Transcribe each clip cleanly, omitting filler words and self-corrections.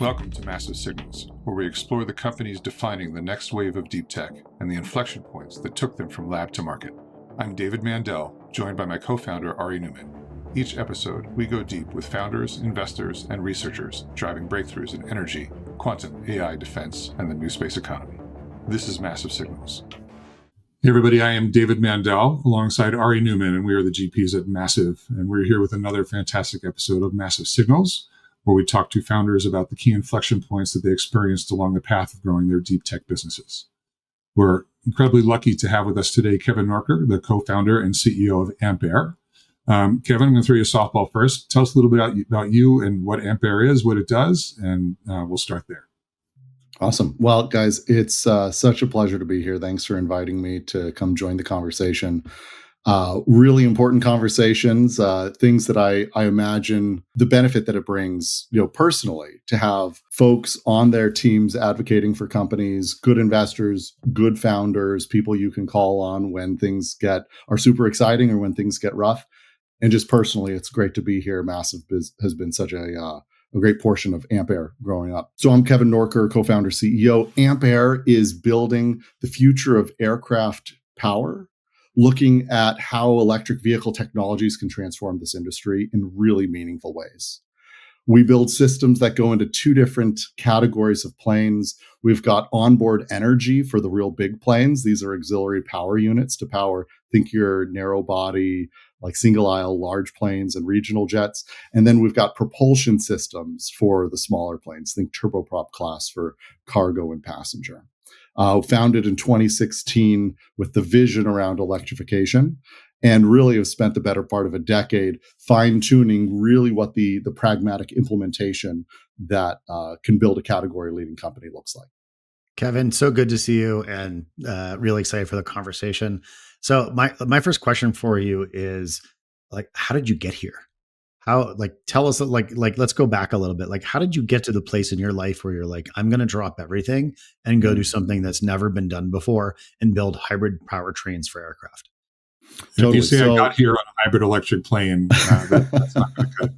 Welcome to Massive Signals, where we explore the companies defining the next wave of deep tech and the inflection points that took them from lab to market. I'm David Mandel, joined by my co-founder Ari Newman. Each episode, we go deep with founders, investors, and researchers driving breakthroughs in energy, quantum, AI, defense, and the new space economy. This is Massive Signals. Hey everybody, I am David Mandel alongside Ari Newman, and we are the GPs at Massive, and we're here with another fantastic episode of Massive Signals, where we talk to founders about the key inflection points that they experienced along the path of growing their deep tech businesses. We're incredibly lucky to have with us today Kevin Noertker, the co-founder and CEO of Ampaire. Kevin, I'm going to throw you a softball first. Tell us a little bit about you and what Ampaire is, what it does, and we'll start there. Awesome. Well, guys, it's such a pleasure to be here. Thanks for inviting me to come join the conversation. Really important conversations, things that I imagine the benefit that it brings, personally, to have folks on their teams advocating for companies, good investors, good founders, people you can call on when things are super exciting or when things get rough. And just personally, it's great to be here. Massive has been such a great portion of Ampaire growing up. So I'm Kevin Noertker, co-founder, CEO. Ampaire is building the future of aircraft power, looking at how electric vehicle technologies can transform this industry in really meaningful ways. We build systems that go into two different categories of planes. We've got onboard energy for the real big planes. These are auxiliary power units to power, think your narrow body, like single aisle large planes and regional jets. And then we've got propulsion systems for the smaller planes, think turboprop class for cargo and passenger. Founded in 2016 with the vision around electrification, and really have spent the better part of a decade fine-tuning really what the pragmatic implementation that can build a category-leading company looks like. Kevin, so good to see you, and really excited for the conversation. So my first question for you is, how did you get here? Tell us, let's go back a little bit. How did you get to the place in your life where you're like, I'm going to drop everything and go do something that's never been done before and build hybrid powertrains for aircraft? Totally. If you say I got here on a hybrid electric plane, that's not going to cut it.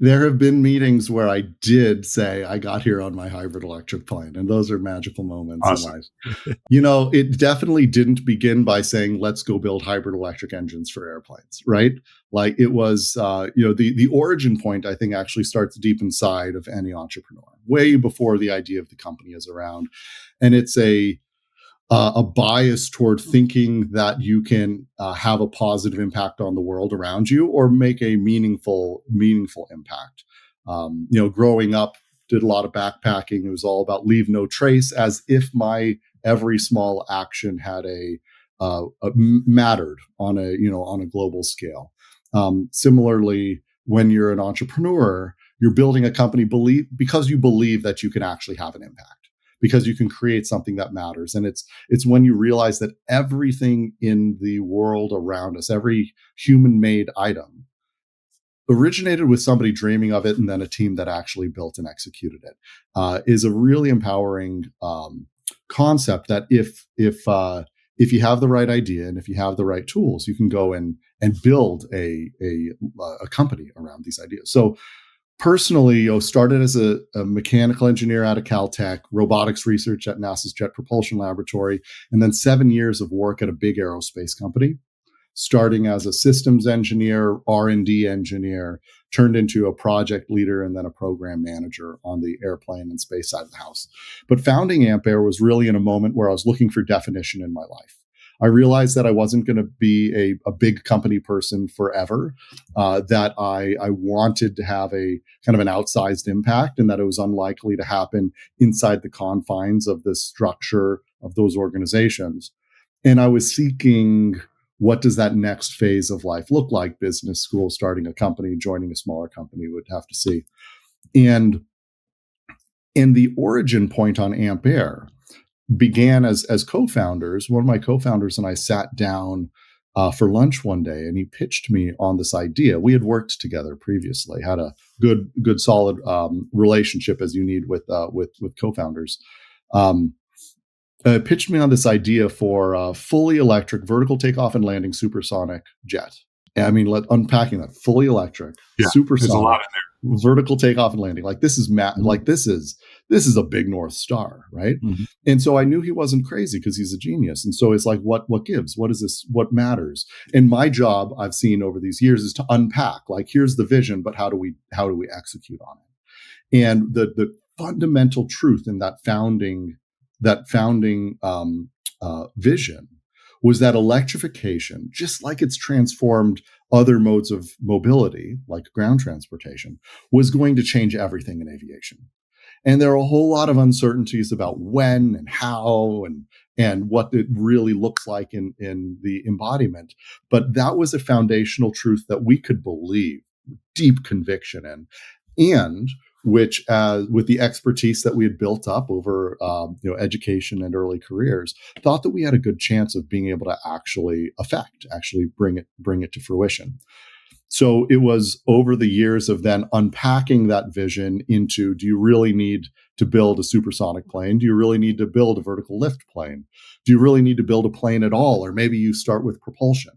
There have been meetings where I did say I got here on my hybrid electric plane, and those are magical moments Awesome. in life. It definitely didn't begin by saying, let's go build hybrid electric engines for airplanes, right? It was, the origin point, I think, actually starts deep inside of any entrepreneur, way before the idea of the company is around. And it's a bias toward thinking that you can have a positive impact on the world around you or make a meaningful impact. Growing up, did a lot of backpacking. It was all about leave no trace, as if my every small action had mattered on a global scale. Similarly, when you're an entrepreneur, you're building a company because you believe that you can actually have an impact, because you can create something that matters. And it's when you realize that everything in the world around us, every human-made item, originated with somebody dreaming of it and then a team that actually built and executed it, is a really empowering concept that if you have the right idea and if you have the right tools, you can go and build a company around these ideas. So personally, started as a mechanical engineer out of Caltech, robotics research at NASA's Jet Propulsion Laboratory, and then 7 years of work at a big aerospace company, starting as a systems engineer, R&D engineer, turned into a project leader and then a program manager on the airplane and space side of the house. But founding Ampaire was really in a moment where I was looking for definition in my life. I realized that I wasn't going to be a big company person forever, that I wanted to have a kind of an outsized impact, and that it was unlikely to happen inside the confines of the structure of those organizations. And I was seeking, what does that next phase of life look like? Business school, starting a company, joining a smaller company, would have to see. And the origin point on Ampaire began as co-founders. One of my co-founders and I sat down for lunch one day, and he pitched me on this idea. We had worked together previously, had a good solid relationship, as you need with co-founders. Pitched me on this idea for a fully electric vertical takeoff and landing supersonic jet. I mean, unpacking that, fully electric, Yeah, there's a lot supersonic, in vertical takeoff and landing. Like this is Mhm. like this is a big North Star, right? Mhm. And so I knew he wasn't crazy because he's a genius. And so it's like, what gives? What is this? What matters? And my job, I've seen over these years, is to unpack. Like, here's the vision, but how do we execute on it? And the fundamental truth in that founding vision was that electrification, just like it's transformed other modes of mobility, like ground transportation, was going to change everything in aviation. And there are a whole lot of uncertainties about when and how and what it really looks like in the embodiment. But that was a foundational truth that we could believe, deep conviction in, and which, with the expertise that we had built up over education and early careers, thought that we had a good chance of being able to actually bring it to fruition. So it was over the years of then unpacking that vision into, do you really need to build a supersonic plane? Do you really need to build a vertical lift plane? Do you really need to build a plane at all? Or maybe you start with propulsion.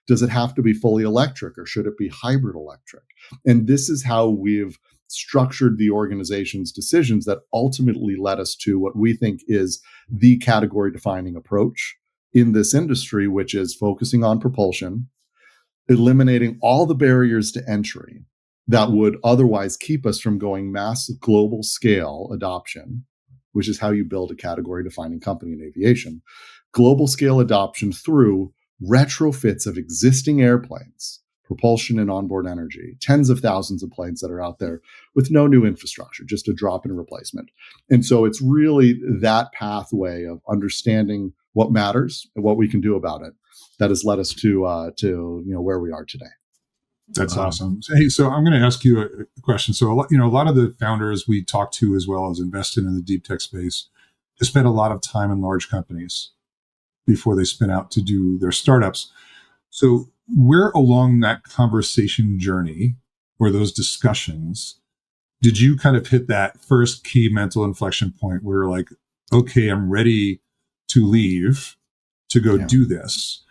Does it have to be fully electric, or should it be hybrid electric? And this is how we've structured the organization's decisions that ultimately led us to what we think is the category defining approach in this industry, which is focusing on propulsion, eliminating all the barriers to entry that would otherwise keep us from going massive global scale adoption, which is how you build a category defining company in aviation. Global scale adoption through retrofits of existing airplanes, propulsion and onboard energy, tens of thousands of planes that are out there with no new infrastructure, just a drop in replacement. And so it's really that pathway of understanding what matters and what we can do about it that has led us to where we are today. That's awesome. Hey, so I'm going to ask you a question. So a lot of the founders we talk to, as well as invested in the deep tech space, they spend a lot of time in large companies before they spin out to do their startups. So where along that conversation journey or those discussions did you kind of hit that first key mental inflection point where you're like, okay, I'm ready to leave to go do this?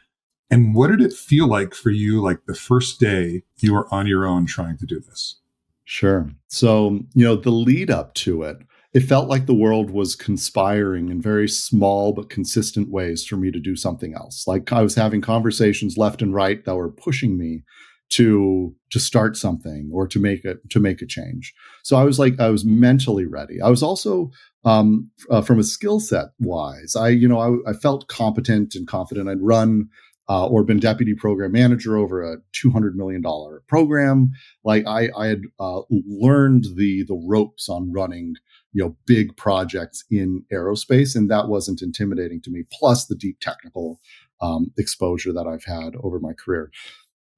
And what did it feel like for you, like the first day you were on your own trying to do this? Sure. So, the lead up to it felt like the world was conspiring in very small but consistent ways for me to do something else. Like I was having conversations left and right that were pushing me to start something or to make a change. So I was mentally ready. I was also from a skill set wise, I felt competent and confident. I'd run or been deputy program manager over a $200 million program. Like I had learned the ropes on running big projects in aerospace, and that wasn't intimidating to me. Plus the deep technical exposure that I've had over my career.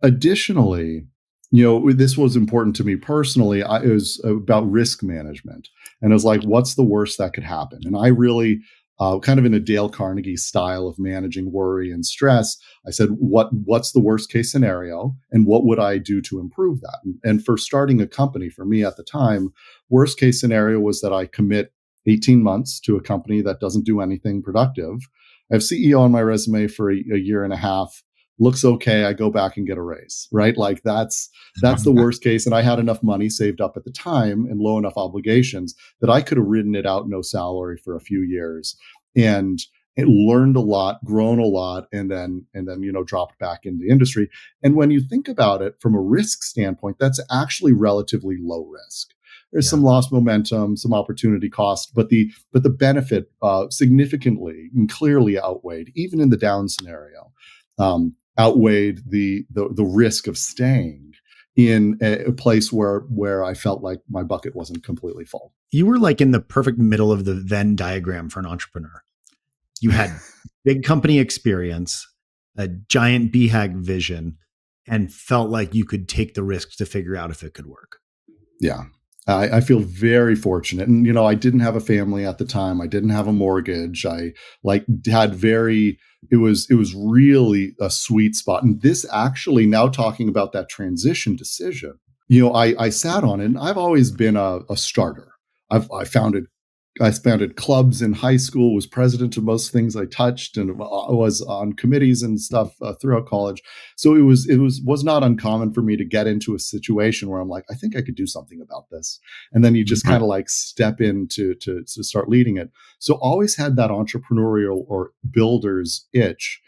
Additionally, this was important to me personally. It was about risk management, and I was like, what's the worst that could happen? And I really kind of in a Dale Carnegie style of managing worry and stress, I said, what's the worst case scenario and what would I do to improve that? And for starting a company, for me at the time, worst case scenario was that I commit 18 months to a company that doesn't do anything productive. I have CEO on my resume for a year and a half. Looks okay. I go back and get a raise, right? Like that's the worst case. And I had enough money saved up at the time and low enough obligations that I could have ridden it out, no salary for a few years, and it learned a lot, grown a lot, and then dropped back into the industry. And when you think about it from a risk standpoint, that's actually relatively low risk. There's some lost momentum, some opportunity cost, but the benefit significantly and clearly outweighed, even in the down scenario. Outweighed the risk of staying in a place where I felt like my bucket wasn't completely full. You were like in the perfect middle of the Venn diagram for an entrepreneur. You had big company experience, a giant BHAG vision, and felt like you could take the risks to figure out if it could work. Yeah. I feel very fortunate. And, I didn't have a family at the time. I didn't have a mortgage. I it was really a sweet spot. And this actually, now talking about that transition decision, I sat on it, and I've always been a starter. I founded founded clubs in high school, was president of most things I touched, and was on committees and stuff throughout college. So it was not uncommon for me to get into a situation where I'm like, I think I could do something about this, and then you just kind of like step in to start leading it. So always had that entrepreneurial or builder's itch,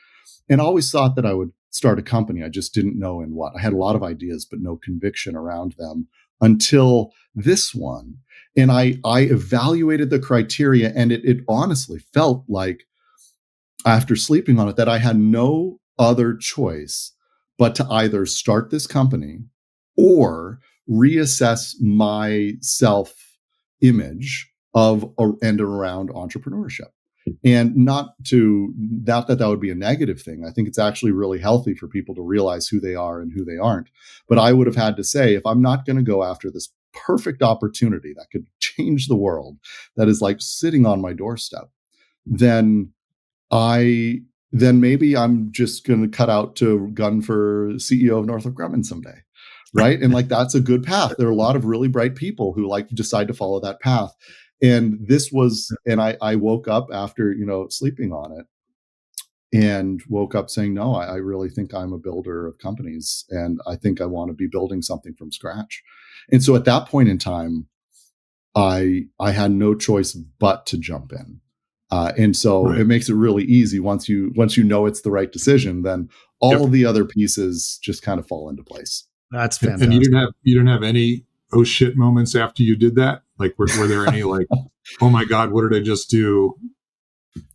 and always thought that I would start a company. I just didn't know in what. I had a lot of ideas, but no conviction around them until this one. And I evaluated the criteria, and it honestly felt like, after sleeping on it, that I had no other choice but to either start this company or reassess my self image of and around entrepreneurship. And not that would be a negative thing. I think it's actually really healthy for people to realize who they are and who they aren't. But I would have had to say, if I'm not going to go after this perfect opportunity that could change the world, that is like sitting on my doorstep, then maybe I'm just going to cut out to gun for CEO of Northrop Grumman someday. Right. And like, that's a good path. There are a lot of really bright people who like decide to follow that path. And this was, and I woke up after, sleeping on it, and woke up saying, no, I really think I'm a builder of companies, and I think I want to be building something from scratch. And so at that point in time, I had no choice but to jump in. And so It makes it really easy once you know it's the right decision, then all of the other pieces just kind of fall into place. That's fantastic. And you didn't have any oh shit moments after you did that? Like were there any like, oh my God, what did I just do?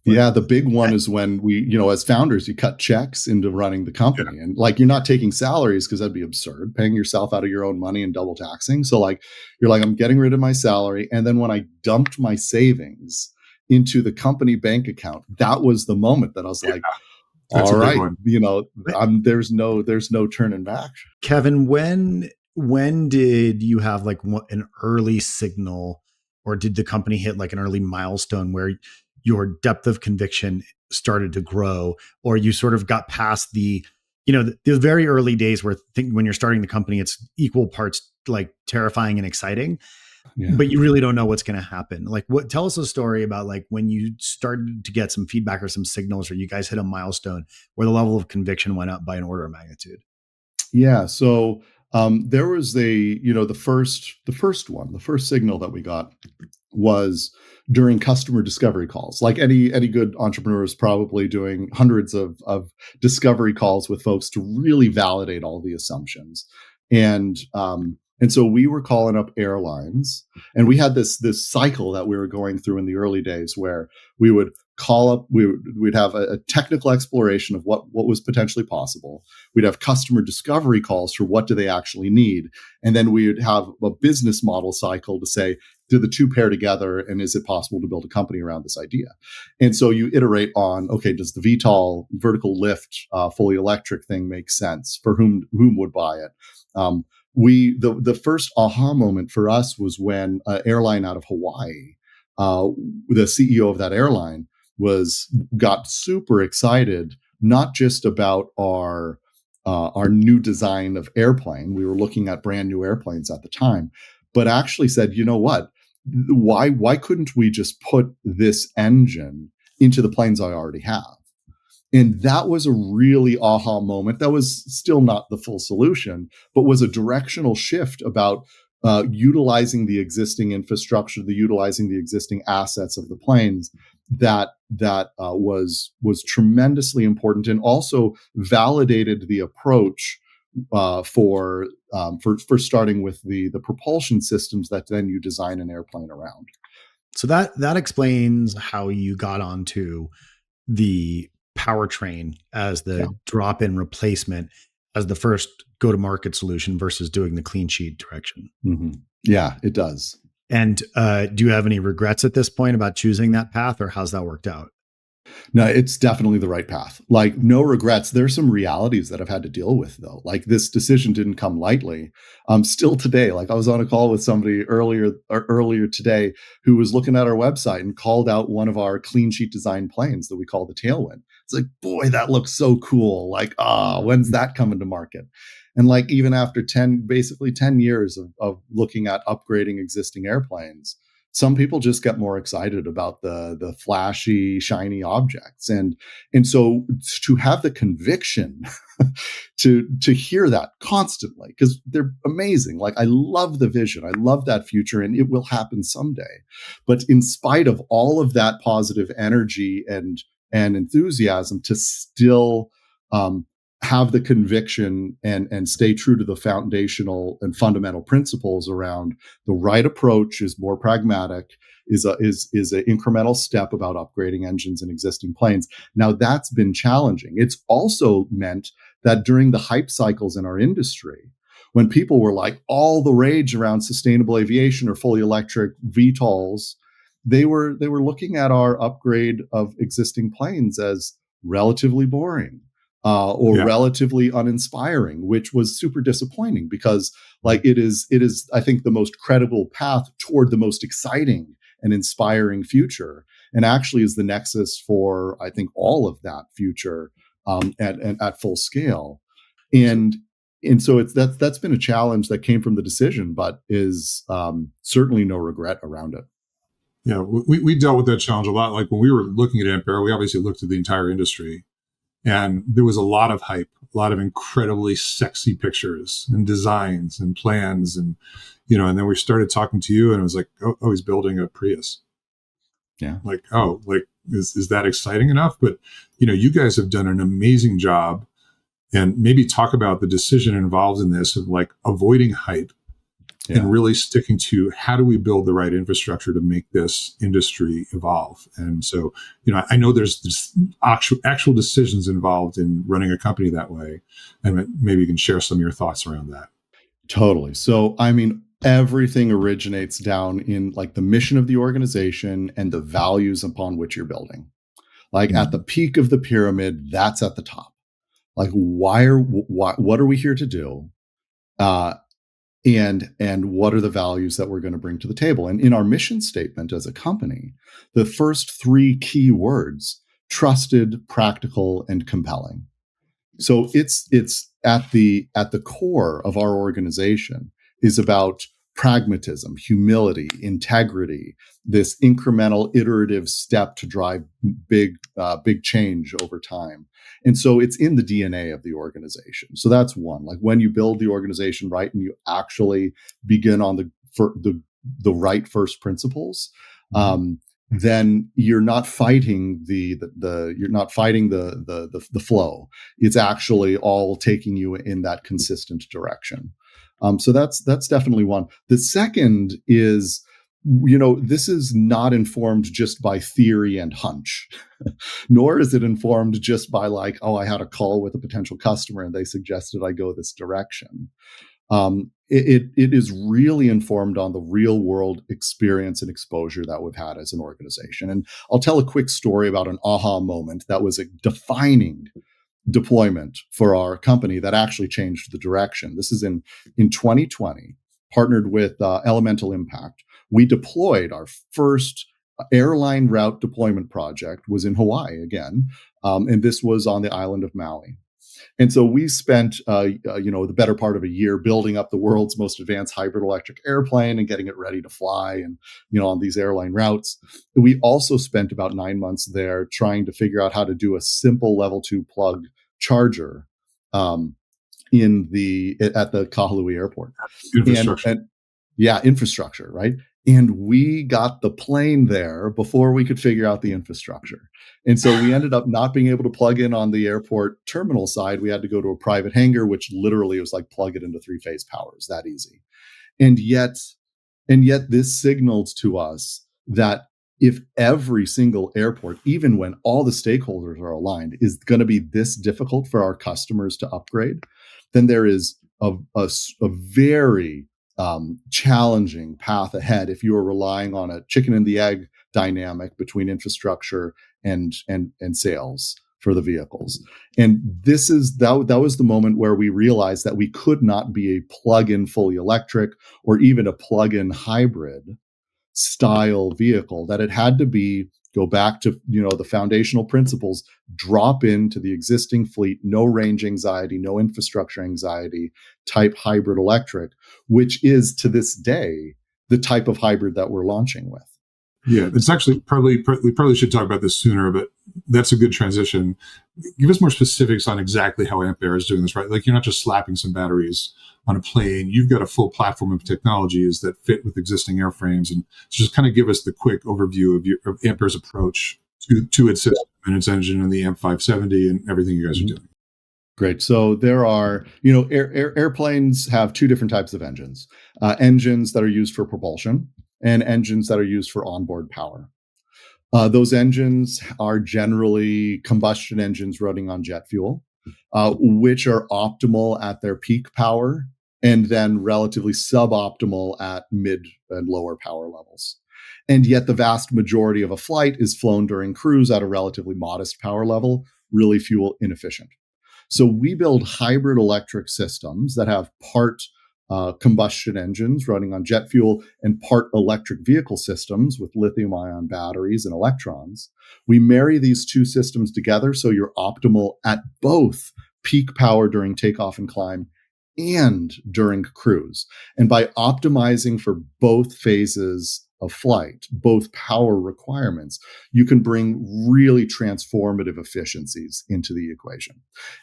Yeah, the big one is when we, as founders, you cut checks into running the company, and like, you're not taking salaries because that'd be absurd, paying yourself out of your own money and double taxing. So like, you're like, I'm getting rid of my salary. And then when I dumped my savings into the company bank account, that was the moment that I was like, all right, there's no turning back. Kevin, when did you have like an early signal, or did the company hit like an early milestone where your depth of conviction started to grow, or you sort of got past the very early days where when you're starting the company, it's equal parts like terrifying and exciting, but you really don't know what's going to happen. Like, tell us a story about like when you started to get some feedback or some signals, or you guys hit a milestone where the level of conviction went up by an order of magnitude. Yeah. So there was the first signal that we got was during customer discovery calls. Like any good entrepreneur is probably doing hundreds of discovery calls with folks to really validate all the assumptions. And so we were calling up airlines, and we had this cycle that we were going through in the early days where we would call up, we'd have a technical exploration of what was potentially possible. We'd have customer discovery calls for what do they actually need. And then we would have a business model cycle to say, do the two pair together, and is it possible to build a company around this idea? And so you iterate on, okay, does the VTOL vertical lift fully electric thing make sense? For whom would buy it? The first aha moment for us was when an airline out of Hawaii, the CEO of that airline got super excited, not just about our new design of airplane. We were looking at brand new airplanes at the time, but actually said, you know what? Why couldn't we just put this engine into the planes I already have? And that was a really aha moment. That was still not the full solution, but was a directional shift about utilizing the existing infrastructure, utilizing the existing assets of the planes. That was tremendously important, and also validated the approach for starting with the propulsion systems that then you design an airplane around. So that explains how you got onto the powertrain as the drop-in replacement as the first go-to-market solution versus doing the clean sheet direction. Mm-hmm. Yeah, it does. And do you have any regrets at this point about choosing that path, or how's that worked out? No, it's definitely the right path. Like, no regrets. There's some realities that I've had to deal with, though. Like, this decision didn't come lightly. Still today, like I was on a call with somebody earlier today who was looking at our website and called out one of our clean sheet design planes that we call the Tailwind. It's like, boy, that looks so cool. Like, when's that coming to market? And like, even after 10 years of looking at upgrading existing airplanes, Some people just get more excited about the flashy, shiny objects, and so to have the conviction to hear that constantly, because they're amazing. Like, I love the vision, I love that future, and it will happen someday. But in spite of all of that positive energy and enthusiasm, to still have the conviction and stay true to the foundational and fundamental principles around the right approach is more pragmatic, is an incremental step about upgrading engines in existing planes. Now, that's been challenging. It's also meant that during the hype cycles in our industry, when people were like all the rage around sustainable aviation or fully electric VTOLs, they were looking at our upgrade of existing planes as relatively boring, or relatively uninspiring, which was super disappointing, because like it is, I think, the most credible path toward the most exciting and inspiring future, and actually is the nexus for, I think, all of that future at full scale. And so that's been a challenge that came from the decision, but is certainly no regret around it. Yeah, we dealt with that challenge a lot. Like when we were looking at Ampaire, we obviously looked at the entire industry, and there was a lot of hype, a lot of incredibly sexy pictures and designs and plans, and and then we started talking to you, and it was like, oh, he's building a Prius. Yeah, like, oh, like is that exciting enough? But you guys have done an amazing job, and maybe talk about the decision involved in this of like avoiding hype. Yeah. And really sticking to how do we build the right infrastructure to make this industry evolve. And so, I know there's this actual decisions involved in running a company that way. And maybe you can share some of your thoughts around that. Totally. So, I mean, everything originates down in like the mission of the organization and the values upon which you're building. Like at the peak of the pyramid, that's at the top. Like, what are we here to do? And what are the values that we're going to bring to the table? And in our mission statement as a company, the first 3 key words: trusted, practical, and compelling. So it's at the core of our organization is about pragmatism, humility, integrity, this incremental iterative step to drive big change over time. And so it's in the DNA of the organization. So that's one. Like when you build the organization right and you actually begin on the right first principles, then you're not fighting the flow. It's actually all taking you in that consistent direction. So that's definitely one. The second is, this is not informed just by theory and hunch, nor is it informed just by like, oh, I had a call with a potential customer and they suggested I go this direction. It is really informed on the real world experience and exposure that we've had as an organization. And I'll tell a quick story about an aha moment that was a defining deployment for our company that actually changed the direction. This is in 2020, partnered with Elemental Impact. We deployed our first airline route deployment project, was in Hawaii again, and this was on the island of Maui. And so we spent, the better part of a year building up the world's most advanced hybrid electric airplane and getting it ready to fly, and on these airline routes. We also spent about 9 months there trying to figure out how to do a simple level 2 plug charger at the Kahului airport. Infrastructure. Infrastructure, right? And we got the plane there before we could figure out the infrastructure. And so we ended up not being able to plug in on the airport terminal side. We had to go to a private hangar, which literally was like plug it into 3-phase power. It's that easy. And yet this signaled to us that if every single airport, even when all the stakeholders are aligned, is going to be this difficult for our customers to upgrade, then there is a very challenging path ahead if you are relying on a chicken and the egg dynamic between infrastructure and sales for the vehicles. And that was the moment where we realized that we could not be a plug-in fully electric or even a plug-in hybrid style vehicle, that it had to go back to the foundational principles, drop into the existing fleet, no range anxiety, no infrastructure anxiety type hybrid electric, which is to this day the type of hybrid that we're launching with. Yeah, it's actually we probably should talk about this sooner, but that's a good transition. Give us more specifics on exactly how Ampaire is doing this, right? Like, you're not just slapping some batteries on a plane. You've got a full platform of technologies that fit with existing airframes. And so just kind of give us the quick overview of Ampaire's approach to its system and its engine and the AMP570 and everything you guys are doing. Great. So there are, airplanes have two different types of engines, engines that are used for propulsion and engines that are used for onboard power. Those engines are generally combustion engines running on jet fuel, which are optimal at their peak power and then relatively suboptimal at mid and lower power levels. And yet the vast majority of a flight is flown during cruise at a relatively modest power level, really fuel inefficient. So we build hybrid electric systems that have part combustion engines running on jet fuel and part electric vehicle systems with lithium-ion batteries and electrons. We marry these two systems together so you're optimal at both peak power during takeoff and climb and during cruise. And by optimizing for both phases of flight, both power requirements, you can bring really transformative efficiencies into the equation.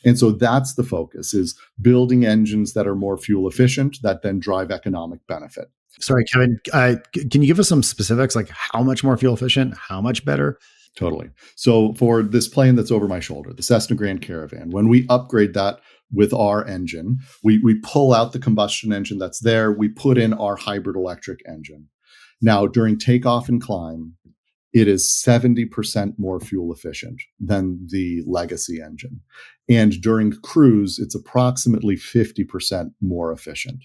And so that's the focus, is building engines that are more fuel efficient that then drive economic benefit. Sorry, Kevin, can you give us some specifics, like how much more fuel efficient, how much better? Totally. So for this plane that's over my shoulder, the Cessna Grand Caravan, when we upgrade that with our engine, we pull out the combustion engine that's there, we put in our hybrid electric engine. Now, during takeoff and climb, it is 70% more fuel efficient than the legacy engine. And during cruise, it's approximately 50% more efficient.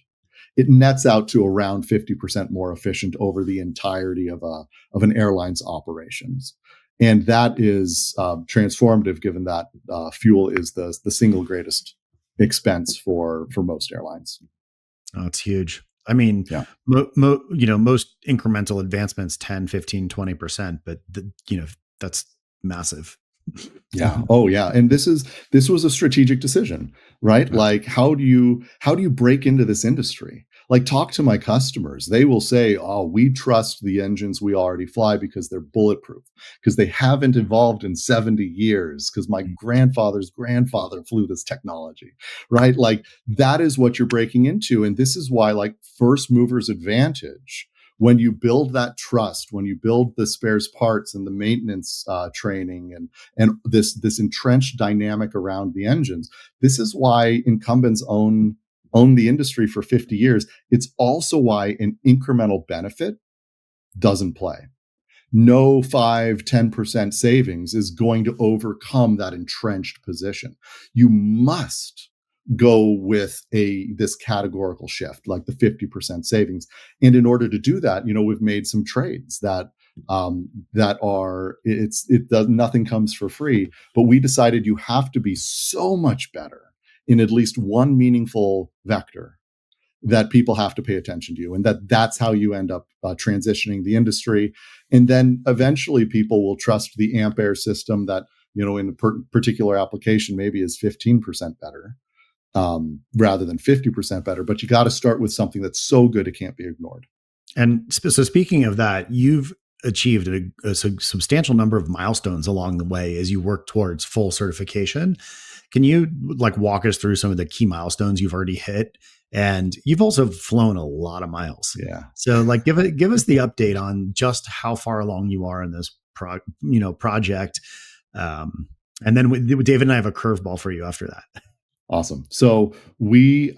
It nets out to around 50% more efficient over the entirety of an airline's operations. And that is transformative, given that fuel is the single greatest expense for most airlines. Oh, it's huge. I mean, yeah. Most incremental advancements, 10, 15, 20%, but that's massive. Yeah. Oh, yeah. And this was a strategic decision, right? Yeah. Like, how do you break into this industry? Like, talk to my customers. They will say, oh, we trust the engines we already fly because they're bulletproof, because they haven't evolved in 70 years, because my grandfather's grandfather flew this technology, right? Like, that is what you're breaking into. And this is why, like, first movers advantage, when you build that trust, when you build the spares parts and the maintenance training and this entrenched dynamic around the engines, this is why incumbents own the industry for 50 years. It's also why an incremental benefit doesn't play. No 5-10% savings is going to overcome that entrenched position. You must go with this categorical shift, like the 50% savings. And in order to do that, we've made some trades that are nothing comes for free, but we decided you have to be so much better in at least one meaningful vector that people have to pay attention to you, and that's how you end up transitioning the industry. And then eventually people will trust the Ampaire system that, in a particular application maybe is 15% better rather than 50% better. But you got to start with something that's so good it can't be ignored. And so speaking of that, you've achieved a substantial number of milestones along the way as you work towards full certification. Can you walk us through some of the key milestones you've already hit? And you've also flown a lot of miles. Yeah. So give us the update on just how far along you are in this project. And then David and I have a curveball for you after that. Awesome. So we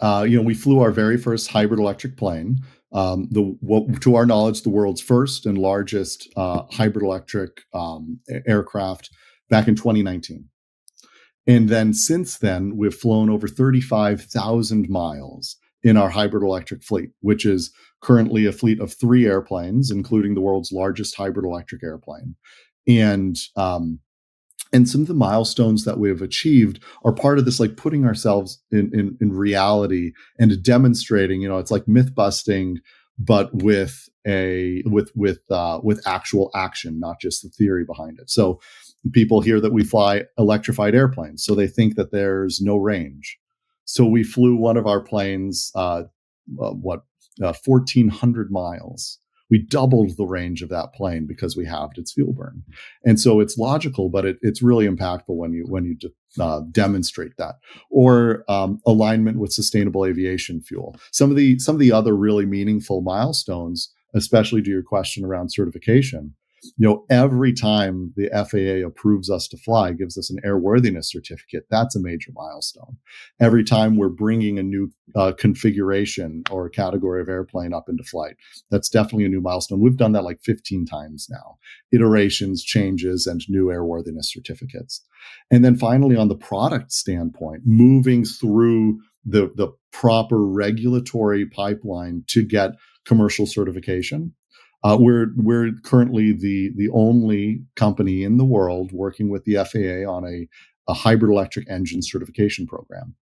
flew our very first hybrid electric plane. To our knowledge, the world's first and largest hybrid electric aircraft back in 2019. And then since then, we've flown over 35,000 miles in our hybrid electric fleet, which is currently a fleet of 3 airplanes, including the world's largest hybrid electric airplane. And some of the milestones that we've achieved are part of this, like putting ourselves in reality and demonstrating, it's like myth busting, but with actual action, not just the theory behind it. So people hear that we fly electrified airplanes, so they think that there's no range. So we flew one of our planes, 1,400 miles. We doubled the range of that plane because we halved its fuel burn. And so it's logical, but it's really impactful when you demonstrate that. Or alignment with sustainable aviation fuel. Some of the other really meaningful milestones, especially to your question around certification, every time the FAA approves us to fly, gives us an airworthiness certificate, that's a major milestone. Every time we're bringing a new configuration or category of airplane up into flight, that's definitely a new milestone. We've done that like 15 times now. Iterations, changes, and new airworthiness certificates. And then finally, on the product standpoint, moving through the proper regulatory pipeline to get commercial certification. We're currently the only company in the world working with the FAA on a hybrid electric engine certification program.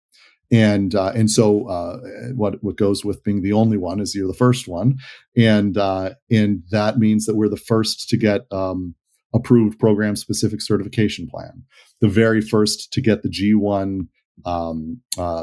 And so what goes with being the only one is you're the first one, and that means that we're the first to get approved program specific certification plan, the very first to get the G1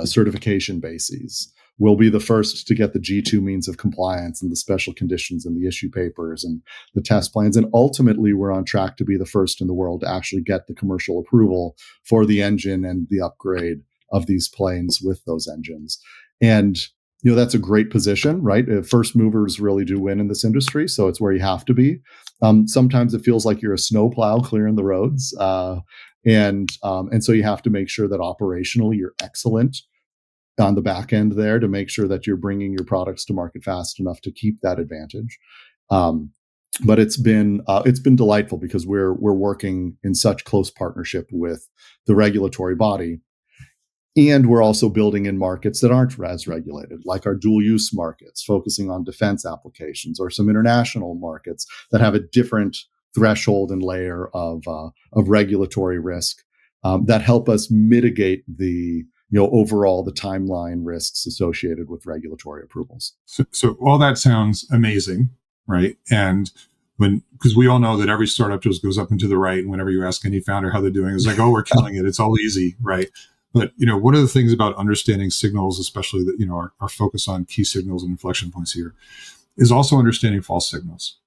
certification bases. We'll be the first to get the G2 means of compliance and the special conditions and the issue papers and the test plans. And ultimately, we're on track to be the first in the world to actually get the commercial approval for the engine and the upgrade of these planes with those engines. And, that's a great position, right? First movers really do win in this industry. So it's where you have to be. Sometimes it feels like you're a snowplow clearing the roads. And so you have to make sure that operationally you're excellent on the back end there to make sure that you're bringing your products to market fast enough to keep that advantage. But it's been delightful because we're working in such close partnership with the regulatory body. And we're also building in markets that aren't as regulated, like our dual use markets, focusing on defense applications, or some international markets that have a different threshold and layer of regulatory risk that help us mitigate the overall the timeline risks associated with regulatory approvals. So all that sounds amazing, right? And because we all know that every startup just goes up and to the right, and whenever you ask any founder how they're doing, it's like, oh, we're killing it. It's all easy, right? But one of the things about understanding signals, especially that our focus on key signals and inflection points here, is also understanding false signals,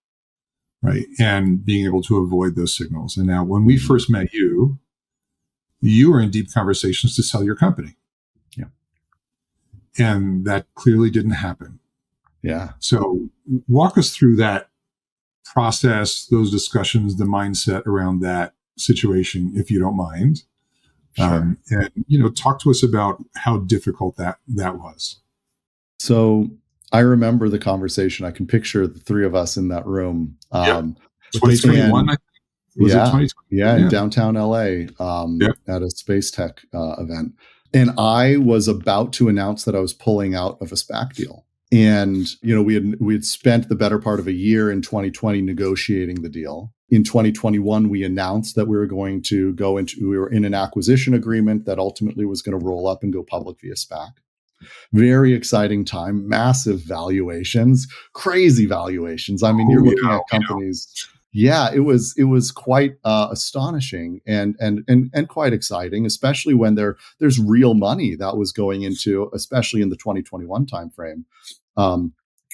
right? And being able to avoid those signals. And now, when we first met you were in deep conversations to sell your company. Yeah. And that clearly didn't happen. Yeah. So walk us through that process, those discussions, the mindset around that situation, if you don't mind. Sure. And, talk to us about how difficult that was. So I remember the conversation. I can picture the three of us in that room. 2021, I think. Was it 2020? Yeah, in downtown LA at a space tech event. And I was about to announce that I was pulling out of a SPAC deal. And, we had spent the better part of a year in 2020 negotiating the deal. In 2021, we announced that we were in an acquisition agreement that ultimately was going to roll up and go public via SPAC. Very exciting time, massive valuations, crazy valuations. I mean, you're looking at companies. Yeah, it was quite astonishing and quite exciting, especially when there's real money that was going into, especially in the 2021 timeframe.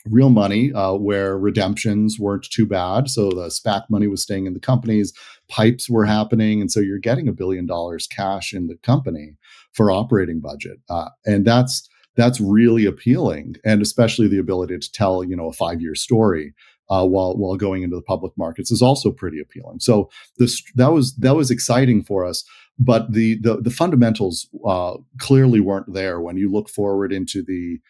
Real money where redemptions weren't too bad. So the SPAC money was staying in the companies, pipes were happening. And so you're getting $1 billion cash in the company for operating budget. And that's really appealing. And especially the ability to tell, a 5-year story while going into the public markets is also pretty appealing. So that was exciting for us. But the fundamentals clearly weren't there when you look forward into the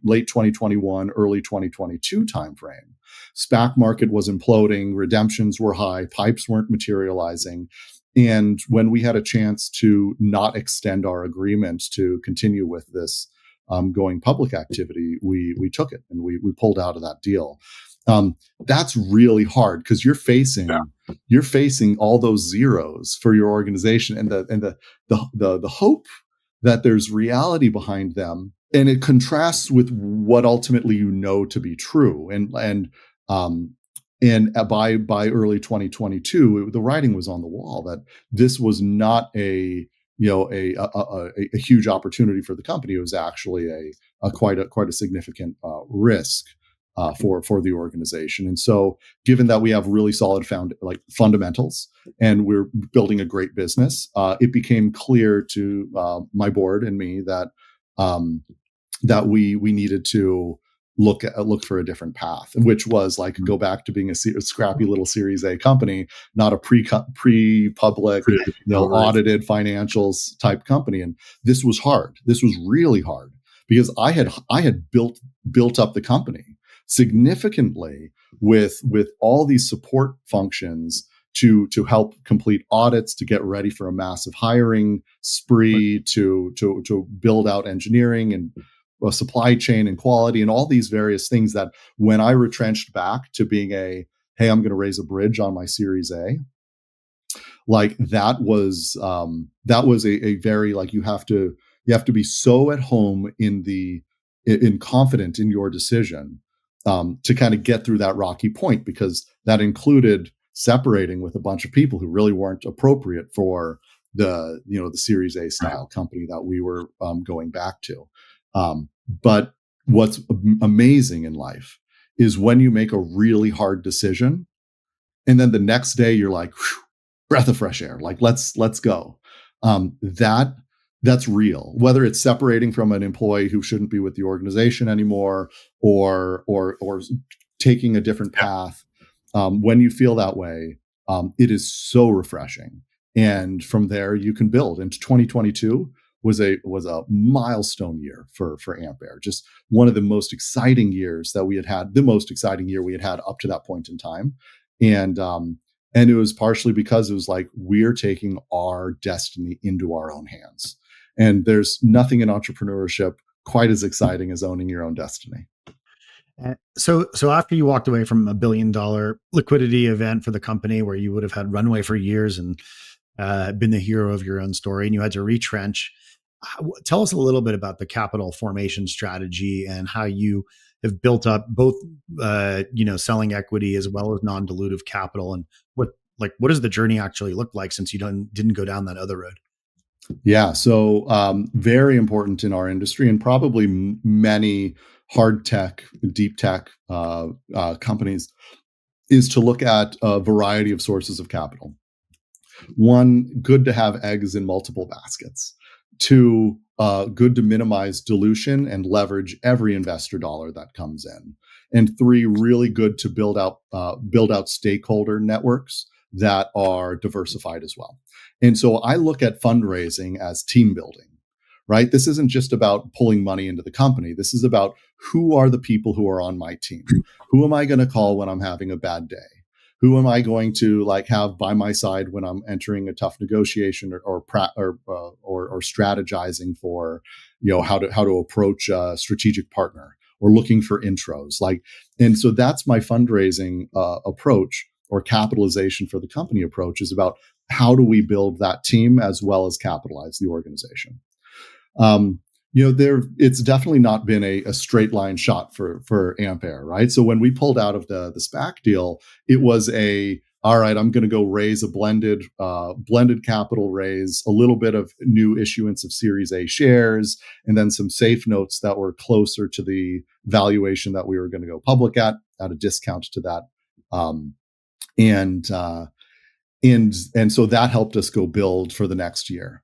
late 2021, early 2022 timeframe. SPAC market was imploding, redemptions were high, pipes weren't materializing. And when we had a chance to not extend our agreement to continue with this going public activity, we took it and we pulled out of that deal. That's really hard because you're facing all those zeros for your organization and the hope that there's reality behind them, and it contrasts with what ultimately to be true. And by early 2022, the writing was on the wall that this was not a a huge opportunity for the company. It was actually quite a significant risk for the organization. And so, given that we have really solid fundamentals and we're building a great business, it became clear to my board and me that that we needed to look for a different path, which was like go back to being a scrappy little Series A company, not a pre-public, audited financials type company. And this was hard. This was really hard because I had built up the company significantly with all these support functions to help complete audits, to get ready for a massive hiring spree, to build out engineering and supply chain and quality and all these various things that when I retrenched back to being hey, I'm going to raise a bridge on my Series A, like that was a very, like, you have to be so at home in confident in your decision to kind of get through that rocky point, because that included separating with a bunch of people who really weren't appropriate for the Series A style company that we were going back to. But what's amazing in life is when you make a really hard decision and then the next day you're like, breath of fresh air, like let's go. That's real, whether it's separating from an employee who shouldn't be with the organization anymore or taking a different path. When you feel that way, it is so refreshing. And from there you can build. And 2022 was a milestone year for Ampaire. Just one of the most exciting years that we had, the most exciting year we had up to that point in time. And it was partially because it was like, we're taking our destiny into our own hands. And there's nothing in entrepreneurship quite as exciting as owning your own destiny. So after you walked away from $1 billion liquidity event for the company where you would have had runway for years and been the hero of your own story, and you had to retrench, tell us a little bit about the capital formation strategy and how you have built up both, selling equity as well as non-dilutive capital, and what does the journey actually look like since you didn't go down that other road? Yeah. So very important in our industry, and probably many hard tech, deep tech companies, is to look at a variety of sources of capital. One, good to have eggs in multiple baskets. Two, good to minimize dilution and leverage every investor dollar that comes in. And three, really good to build out stakeholder networks that are diversified as well. And so I look at fundraising as team building, right? This isn't just about pulling money into the company. This is about who are the people who are on my team? Who am I going to call when I'm having a bad day? Who am I going to have by my side when I'm entering a tough negotiation or strategizing for how to approach a strategic partner or looking for intros? And so that's my fundraising approach, or capitalization for the company approach, is about how do we build that team as well as capitalize the organization. It's definitely not been a straight line shot for Ampaire, right? So when we pulled out of the SPAC deal, it was all right, I'm going to go raise a blended capital raise, a little bit of new issuance of Series A shares, and then some safe notes that were closer to the valuation that we were going to go public at a discount to that. And so that helped us go build for the next year.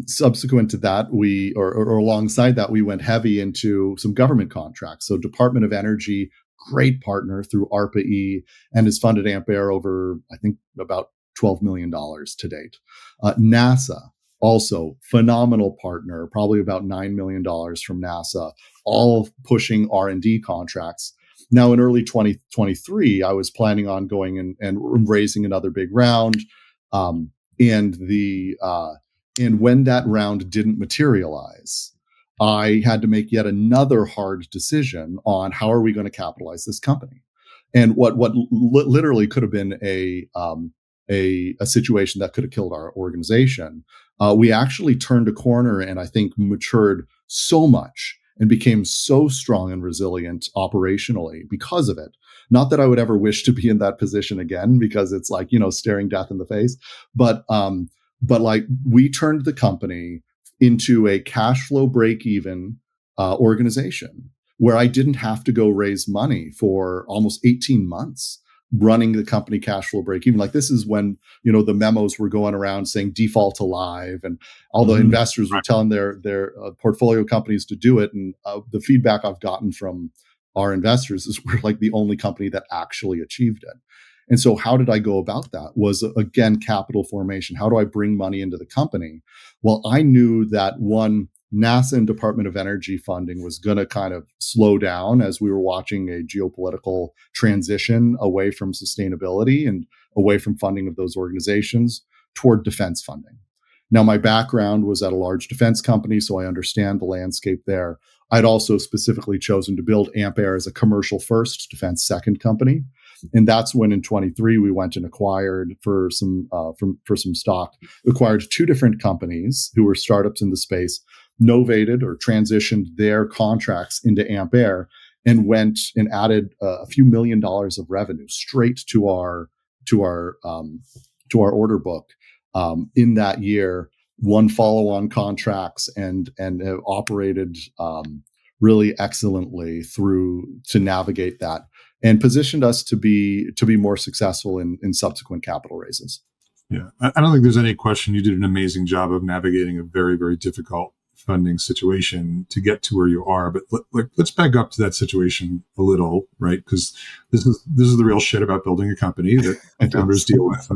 Subsequent to that, alongside that, we went heavy into some government contracts. So Department of Energy, great partner through ARPA-E, and has funded Ampaire over, I think, about $12 million to date. NASA, also phenomenal partner, probably about $9 million from NASA, all pushing R&D contracts. Now, in early 2023, I was planning on going and raising another big round, and when that round didn't materialize, I had to make yet another hard decision on how are we going to capitalize this company. And what literally could have been a situation that could have killed our organization, we actually turned a corner and I think matured so much and became so strong and resilient operationally because of it. Not that I would ever wish to be in that position again, because it's staring death in the face. But but like we turned the company into a cash flow break even organization where I didn't have to go raise money for almost 18 months running the company cash flow break even. Like this is when, the memos were going around saying default alive, and all the investors were telling their portfolio companies to do it. And the feedback I've gotten from our investors is we're like the only company that actually achieved it. And so how did I go about that? Was, again, capital formation. How do I bring money into the company? Well, I knew that one, NASA and Department of Energy funding was going to kind of slow down as we were watching a geopolitical transition away from sustainability and away from funding of those organizations toward defense funding. Now, my background was at a large defense company, so I understand the landscape there. I'd also specifically chosen to build Ampaire as a commercial first, defense second company. And that's when in 23 we went and acquired for some stock, acquired two different companies who were startups in the space, novated or transitioned their contracts into Ampaire, and went and added a few $1 million of revenue straight to our order book in that year. Won follow-on contracts and have operated really excellently to navigate that, and positioned us to be more successful in subsequent capital raises. Yeah, I don't think there's any question you did an amazing job of navigating a very, very difficult funding situation to get to where you are. But let's back up to that situation a little, right? Because this is the real shit about building a company that founders deal with.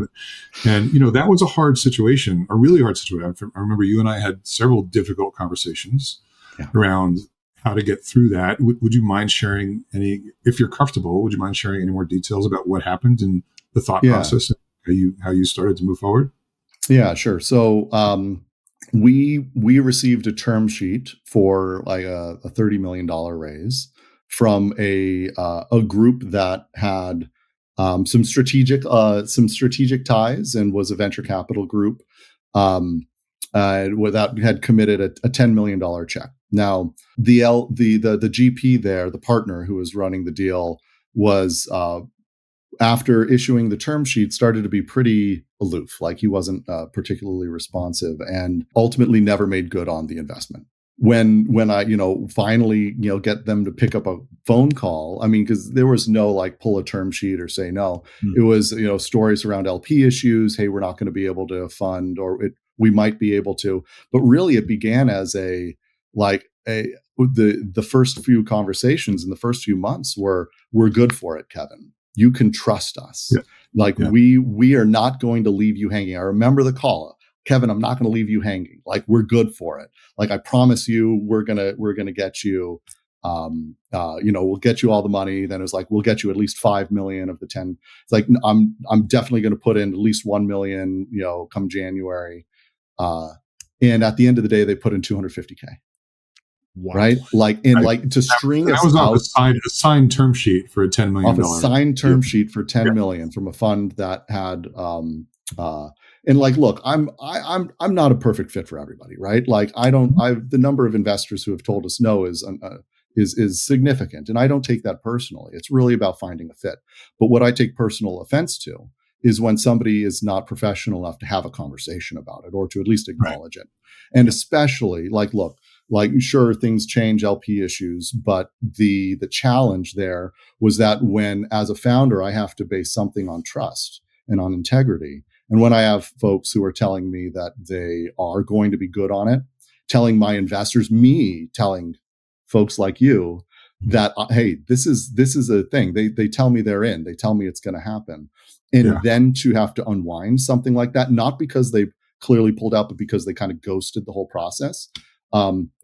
And that was a hard situation, a really hard situation. I remember you and I had several difficult conversations around how to get through that. Would you mind sharing if you're comfortable, would you mind sharing any more details about what happened and the thought process and how you started to move forward? Yeah, sure. So we received a term sheet for like a $30 million raise from a group that had some strategic ties and was a venture capital group that had committed a $10 million check. Now, the GP there, the partner who was running the deal, was after issuing the term sheet, started to be pretty aloof. Like he wasn't particularly responsive, and ultimately never made good on the investment. When I finally get them to pick up a phone call, I mean, because there was no like pull a term sheet or say no. It was stories around LP issues. Hey, we're not going to be able to fund, or we might be able to. But really, it began as the first few conversations in the first few months were, we're good for it, Kevin. You can trust us. We are not going to leave you hanging. I remember the call, Kevin, I'm not going to leave you hanging. Like, we're good for it. Like, I promise you, we're gonna get you. We'll get you all the money. Then it was like, we'll get you at least 5 million of the 10. It's like, I'm definitely going to put in at least 1 million. Come January. And at the end of the day, they put in 250K. Wow. Right? To string us was out. A signed term sheet for a $10 million. Off a signed term sheet for 10 million from a fund that had, look, I'm not a perfect fit for everybody, right? Like the number of investors who have told us no is significant. And I don't take that personally. It's really about finding a fit. But what I take personal offense to is when somebody is not professional enough to have a conversation about it, or to at least acknowledge it. And especially sure, things change, LP issues, but the challenge there was that when, as a founder, I have to base something on trust and on integrity. And when I have folks who are telling me that they are going to be good on it, telling my investors, telling folks like you that, hey, this is a thing. They tell me they're in, they tell me it's going to happen. And then to have to unwind something like that, not because they clearly pulled out, but because they kind of ghosted the whole process.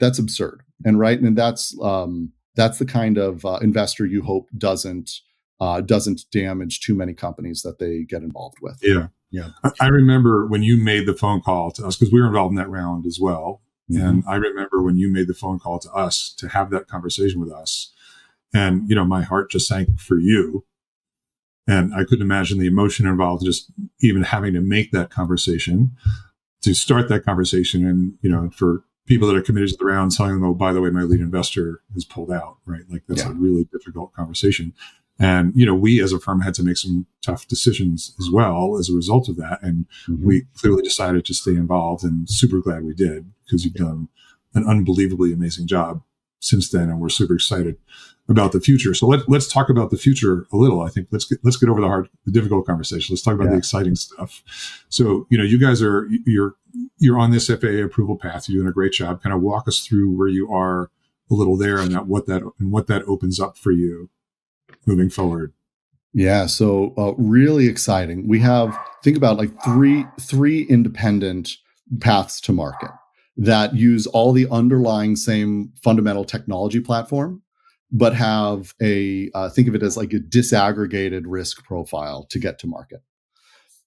That's absurd. And that's the kind of investor you hope doesn't damage too many companies that they get involved with. Yeah. I remember when you made the phone call to us, because we were involved in that round as well. Mm-hmm. And I remember when you made the phone call to us to have that conversation with us, and my heart just sank for you. And I couldn't imagine the emotion involved just even having to make that conversation, to start that conversation, and for people that are committed to the round, telling them, oh, by the way, my lead investor has pulled out, right? Like that's a really difficult conversation. And, we as a firm had to make some tough decisions as well as a result of that. And we clearly decided to stay involved, and super glad we did, because you've done an unbelievably amazing job since then. And we're super excited about the future. So let's talk about the future a little. I think let's get over the difficult conversation. Let's talk about the exciting stuff. So, you guys you're on this FAA approval path. You're doing a great job. Kind of walk us through where you are a little there, and what that opens up for you moving forward. Yeah, so really exciting. We have, think about like three independent paths to market that use all the underlying same fundamental technology platform, but have think of it as like a disaggregated risk profile to get to market.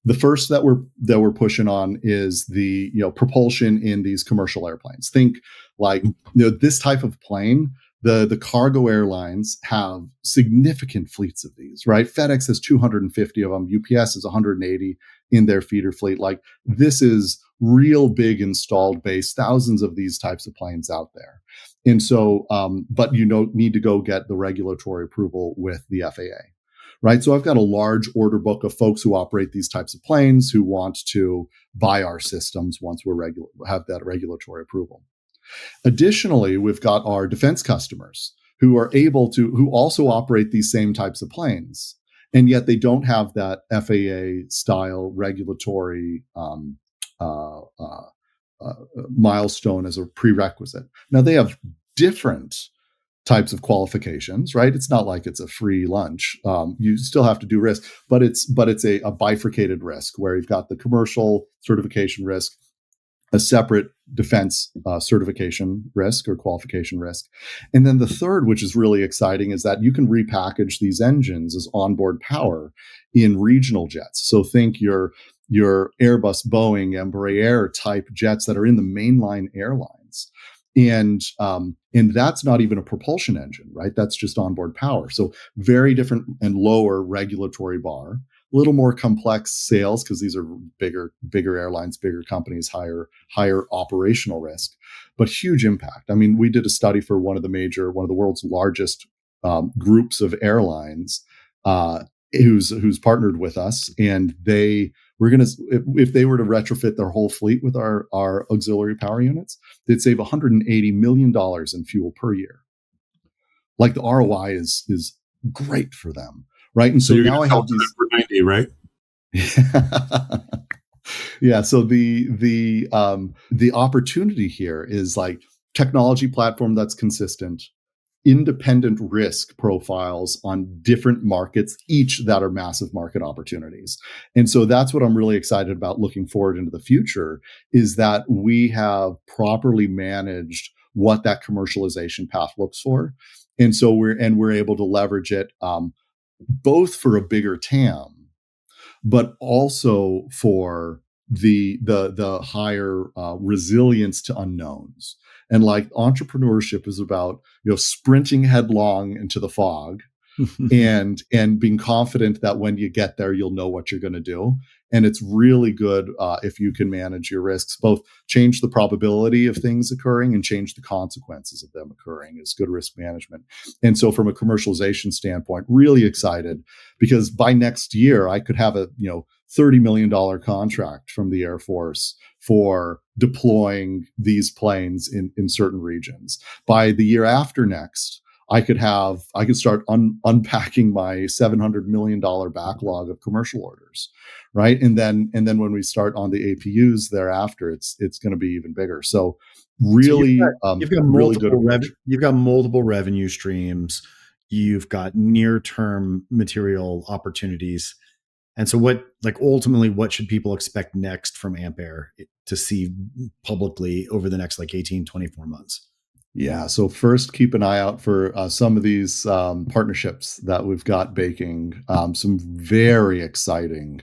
The first that we're pushing on is the propulsion in these commercial airplanes. Think like this type of plane. The cargo airlines have significant fleets of these, right? FedEx has 250 of them. UPS is 180 in their feeder fleet. Like, this is real big installed base, thousands of these types of planes out there. And so, but need to go get the regulatory approval with the FAA, right? So I've got a large order book of folks who operate these types of planes who want to buy our systems once we have that regulatory approval. Additionally, we've got our defense customers who also operate these same types of planes, and yet they don't have that FAA style regulatory milestone as a prerequisite. Now, they have different types of qualifications, right? It's not like it's a free lunch. You still have to do risk, but it's a bifurcated risk where you've got the commercial certification risk, a separate defense certification risk or qualification risk. And then the third, which is really exciting, is that you can repackage these engines as onboard power in regional jets. So think your Airbus, Boeing, Embraer type jets that are in the mainline airlines. And that's not even a propulsion engine, right? That's just onboard power. So very different and lower regulatory bar. A little more complex sales because these are bigger airlines, bigger companies, higher operational risk, but huge impact. I mean, we did a study for one of the world's largest groups of airlines who's partnered with us, and if they were to retrofit their whole fleet with our auxiliary power units, they'd save $180 million in fuel per year. Like, the ROI is great for them. Right. And so now I have these for 90, right? Yeah. So the opportunity here is like technology platform that's consistent, independent risk profiles on different markets, each that are massive market opportunities. And so that's what I'm really excited about looking forward into the future, is that we have properly managed what that commercialization path looks for. And so we're able to leverage it both for a bigger TAM, but also for the higher resilience to unknowns. And like, entrepreneurship is about sprinting headlong into the fog and being confident that when you get there, you'll know what you're going to do. And it's really good if you can manage your risks, both change the probability of things occurring and change the consequences of them occurring, is good risk management. And so from a commercialization standpoint, really excited, because by next year, I could have a $30 million contract from the Air Force for deploying these planes in certain regions. By the year after next, I could start unpacking my $700 million backlog of commercial orders, right? And then when we start on the APUs thereafter, it's going to be even bigger. So really, you've got multiple revenue streams. You've got near-term material opportunities. And so ultimately, what should people expect next from Ampaire to see publicly over the next 18, 24 months? Yeah. So first, keep an eye out for some of these partnerships that we've got baking. Some very exciting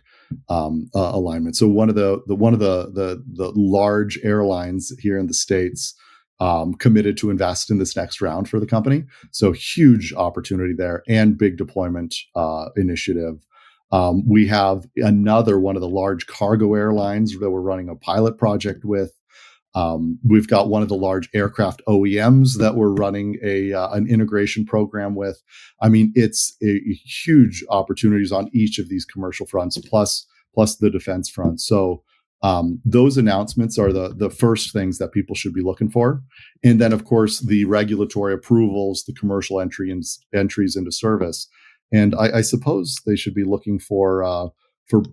alignment. So one of the large airlines here in the States committed to invest in this next round for the company. So huge opportunity there, and big deployment initiative. We have another one of the large cargo airlines that we're running a pilot project with. We've got one of the large aircraft OEMs that we're running an integration program with. I mean, it's a huge opportunities on each of these commercial fronts, plus the defense front. So those announcements are the first things that people should be looking for. And then, of course, the regulatory approvals, the commercial entries into service. And I suppose they should be looking for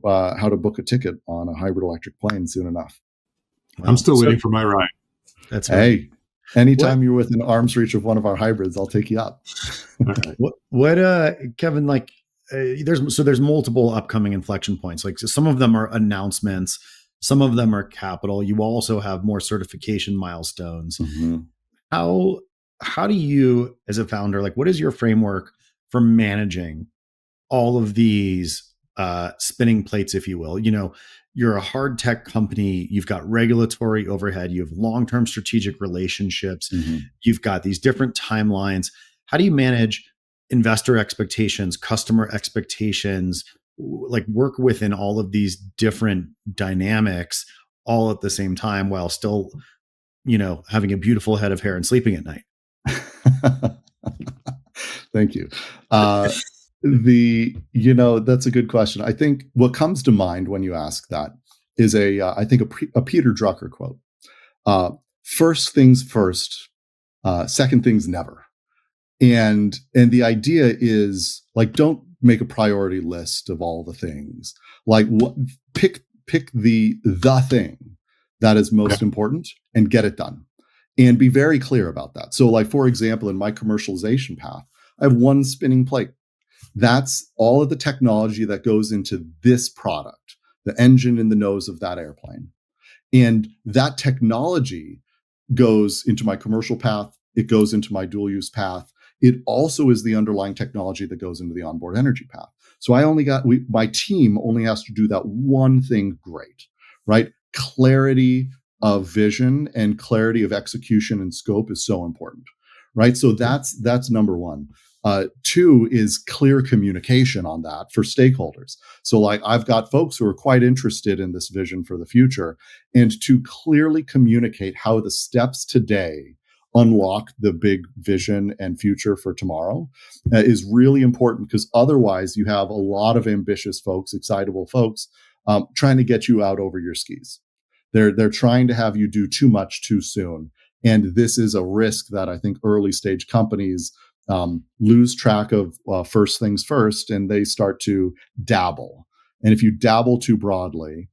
how to book a ticket on a hybrid electric plane soon enough. I'm still waiting for my ride. That's right. Hey, anytime you're within arm's reach of one of our hybrids, I'll take you up. What Kevin, like, there's multiple upcoming inflection points. Like, so some of them are announcements, some of them are capital. You also have more certification milestones. Mm-hmm. How do you, as a founder, like, what is your framework for managing all of these spinning plates, if you will? You know, you're a hard tech company. You've got regulatory overhead. You have long-term strategic relationships. Mm-hmm. You've got these different timelines. How do you manage investor expectations, customer expectations, like work within all of these different dynamics all at the same time while still, you know, having a beautiful head of hair and sleeping at night? Thank you. That's a good question. I think what comes to mind when you ask that is I think a Peter Drucker quote. First things first, second things never. And the idea is, like, don't make a priority list of all the things. Like, pick the thing that is most important and get it done, and be very clear about that. So, like, for example, in my commercialization path, I have one spinning plate. That's all of the technology that goes into this product, the engine in the nose of that airplane. And that technology goes into my commercial path. It goes into my dual use path. It also is the underlying technology that goes into the onboard energy path. So my team only has to do that one thing great, right? Clarity of vision and clarity of execution and scope is so important, right? So that's number one. Two is clear communication on that for stakeholders. So, like, I've got folks who are quite interested in this vision for the future, and to clearly communicate how the steps today unlock the big vision and future for tomorrow is really important, because otherwise you have a lot of ambitious folks, excitable folks, trying to get you out over your skis. They're trying to have you do too much too soon. And this is a risk that I think early stage companies lose track of first things first, and they start to dabble. And if you dabble too broadly,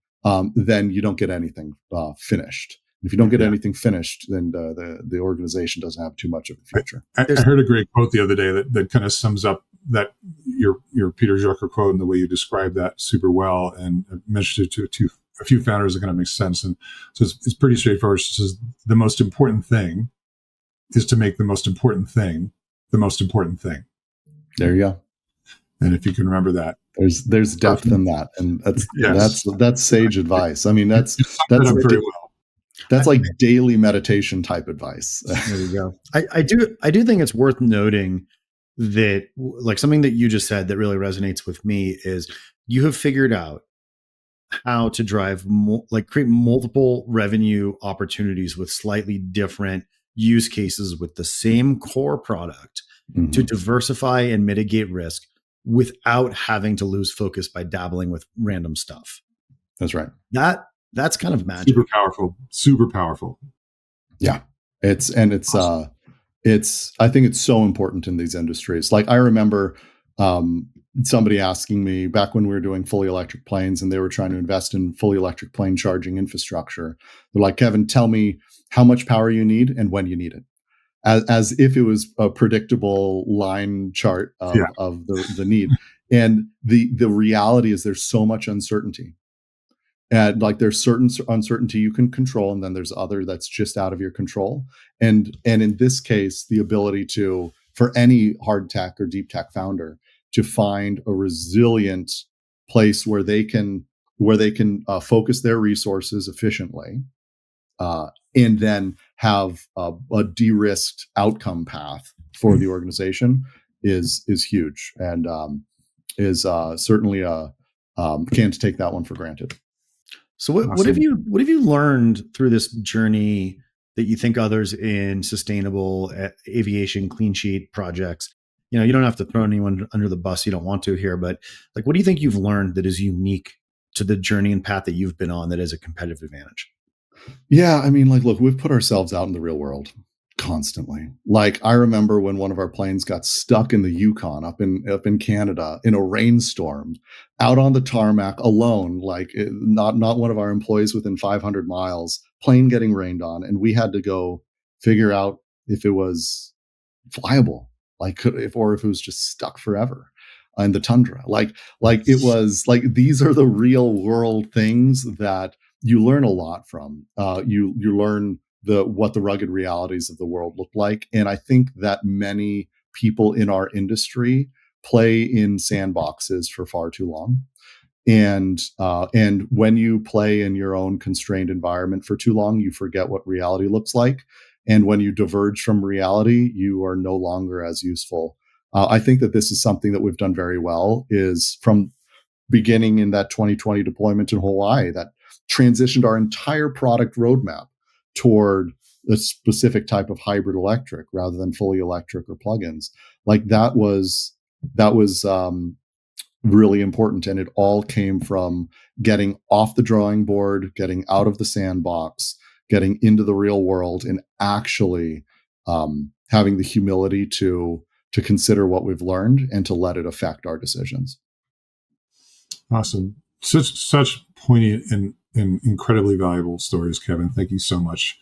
then you don't get anything finished. If you don't get anything finished, then the organization doesn't have too much of a future. I heard a great quote the other day that kind of sums up that your Peter Drucker quote and the way you described that super well, and I mentioned it to a few founders that kind of makes sense. And so it's pretty straightforward. It says the most important thing is to make the most important thing the most important thing. There you go. And if you can remember that, there's depth in that, and that's sage advice. I mean, that's very well. That's like daily meditation type advice. There you go. I do think it's worth noting that, like, something that you just said that really resonates with me is you have figured out how to drive create multiple revenue opportunities with slightly different use cases with the same core product to diversify and mitigate risk without having to lose focus by dabbling with random stuff. That's right. That's kind of magic. Super powerful. Yeah. It's I think it's so important in these industries. Like, I remember somebody asking me back when we were doing fully electric planes and they were trying to invest in fully electric plane charging infrastructure. They're like, Kevin, tell me how much power you need and when you need it. As if it was a predictable line chart of the need. And the reality is there's so much uncertainty. And, like, there's certain uncertainty you can control, and then there's other that's just out of your control. And in this case, the ability for any hard tech or deep tech founder to find a resilient place where they can focus their resources efficiently, and then have a de-risked outcome path for the organization is huge, and is certainly can't take that one for granted. So what have you learned through this journey that you think others in sustainable aviation clean sheet projects, you don't have to throw anyone under the bus you don't want to here, but like, what do you think you've learned that is unique to the journey and path that you've been on that is a competitive advantage? Yeah, I mean, look, we've put ourselves out in the real world constantly. Like, I remember when one of our planes got stuck in the Yukon up in Canada in a rainstorm, out on the tarmac alone, not one of our employees within 500 miles, plane getting rained on, and we had to go figure out if it was flyable, if it was just stuck forever in the tundra. It was like, these are the real world things that you learn a lot from. You learn what the rugged realities of the world look like. And I think that many people in our industry play in sandboxes for far too long. And when you play in your own constrained environment for too long, you forget what reality looks like. And when you diverge from reality, you are no longer as useful. I think that this is something that we've done very well, is from beginning in that 2020 deployment in Hawaii that transitioned our entire product roadmap toward a specific type of hybrid electric rather than fully electric or plugins. Like, that was really important. And it all came from getting off the drawing board, getting out of the sandbox, getting into the real world, and actually having the humility to consider what we've learned and to let it affect our decisions. Awesome. Such poignant and incredibly valuable stories, Kevin. Thank you so much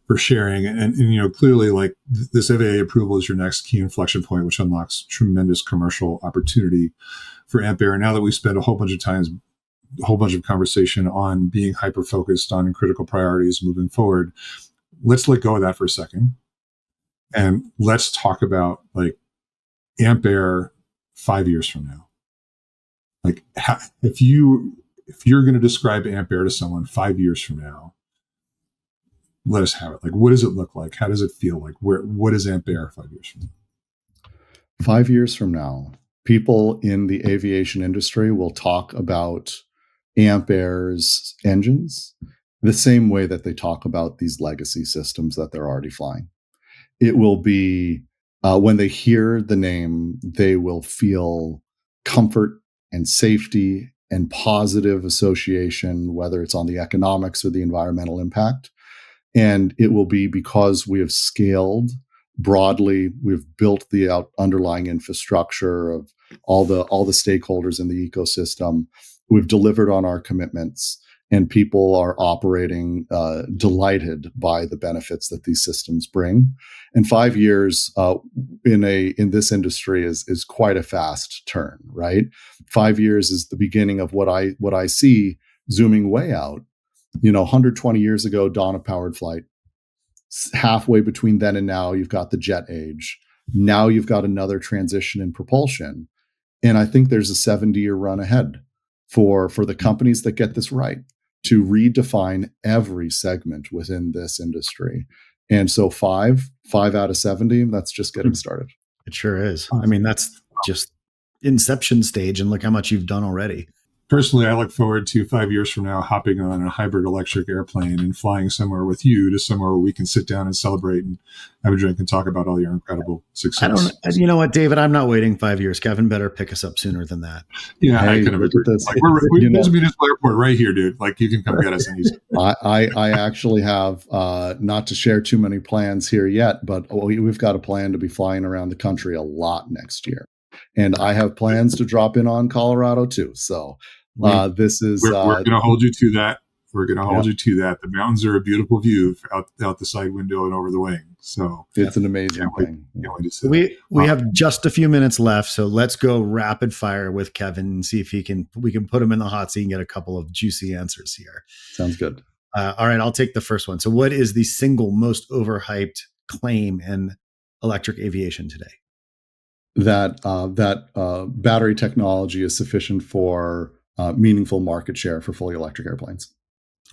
for sharing. And clearly, like, this FAA approval is your next key inflection point, which unlocks tremendous commercial opportunity for Ampaire. And now that we spent a whole bunch of conversation on being hyper focused on critical priorities moving forward, let's let go of that for a second, and let's talk about, like, Ampaire 5 years from now. Like, if you're going to describe Ampaire to someone 5 years from now, let us have it. Like, what does it look like? How does it feel like? What is Ampaire 5 years from now? 5 years from now, people in the aviation industry will talk about Ampaire's engines the same way that they talk about these legacy systems that they're already flying. It will be, when they hear the name, they will feel comfort and safety and positive association, whether it's on the economics or the environmental impact. And it will be because we have scaled broadly. We've built the underlying infrastructure of all the stakeholders in the ecosystem. We've delivered on our commitments, and people are operating delighted by the benefits that these systems bring. And 5 years in this industry is quite a fast turn, right? 5 years is the beginning of what I see zooming way out. 120 years ago, dawn of powered flight. Halfway between then and now, you've got the jet age. Now you've got another transition in propulsion. And I think there's a 70-year run ahead for the companies that get this right to redefine every segment within this industry. And so five out of 70, that's just getting started. It sure is. I mean, that's just inception stage, and look how much you've done already. Personally, I look forward to 5 years from now hopping on a hybrid electric airplane and flying somewhere with you to somewhere where we can sit down and celebrate and have a drink and talk about all your incredible success. You know what, David? I'm not waiting 5 years. Kevin better pick us up sooner than that. Yeah, hey, I kind of agree. Like, there's a municipal airport right here, dude. Like, you can come get us anytime. I actually have, not to share too many plans here yet, but we've got a plan to be flying around the country a lot next year. And I have plans to drop in on Colorado too. So this is we're going to hold you to that. We're going to hold you to that. The mountains are a beautiful view out the side window and over the wing. So it's an amazing thing. We have just a few minutes left, so let's go rapid fire with Kevin and see if we can put him in the hot seat and get a couple of juicy answers here. Sounds good. All right, I'll take the first one. So, what is the single most overhyped claim in electric aviation today? That battery technology is sufficient for meaningful market share for fully electric airplanes.